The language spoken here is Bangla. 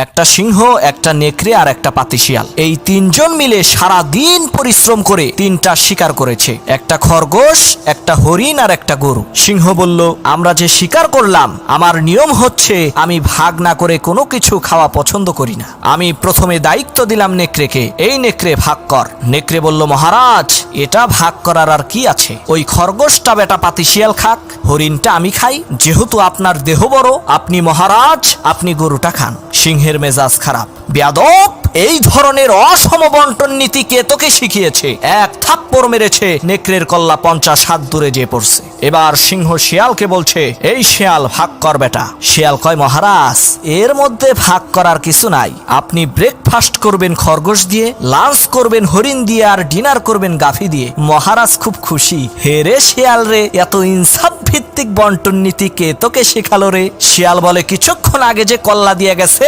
একটা সিংহ, একটা নেকড়ে আর একটা পাতিশিয়াল, এই তিনজন মিলে সারা দিন পরিশ্রম করে তিনটা শিকার করেছে, একটা খরগোশ, একটা হরিণ আর একটা গরু। সিংহ বলল, আমরা যে শিকার করলাম, আমার নিয়ম হচ্ছে আমি ভাগ না করে কোনো কিছু খাওয়া পছন্দ করি না। আমি প্রথমে দায়িত্ব দিলাম নেকড়েকে, এই নেকড়ে ভাগ কর। নেকড়ে বলল, মহারাজ এটা ভাগ করার আর কি আছে, ওই খরগোশটা বেটা পাতিশিয়াল খাক, হরিণটা আমি খাই, যেহেতু আপনার দেহ বড়, আপনি মহারাজ, আপনি গরুটা খান। সিংহের মেজাজ খারাপ, বেয়াদব, এই ধরনের অসম বন্টন নীতি কে তোকে শিখিয়েছে? এক থাপ্পড় মেরেছে, নেকড়ের কল্লা 50 হাত দূরে যেয়ে পড়ছে। এবার সিংহ শিয়ালকে বলছে, এই শিয়াল ভাগ কর বেটা। শিয়াল কয়, মহারাজ এর মধ্যে ভাগ করার কিছু নাই, আপনি ব্রেকফাস্ট করবেন খরগোশ দিয়ে, লাঞ্চ করবেন হরিণ দিয়ে, আর ডিনার করবেন গাভী দিয়ে। মহারাজ খুব খুশি। হে রে শিয়াল রে, এত ইনসাফ ভিত্তিক বন্টন নীতি কে তোকে শেখালো রে? শিয়াল বলে, কিছুক্ষণ আগে যে কল্লা দিয়ে গেছে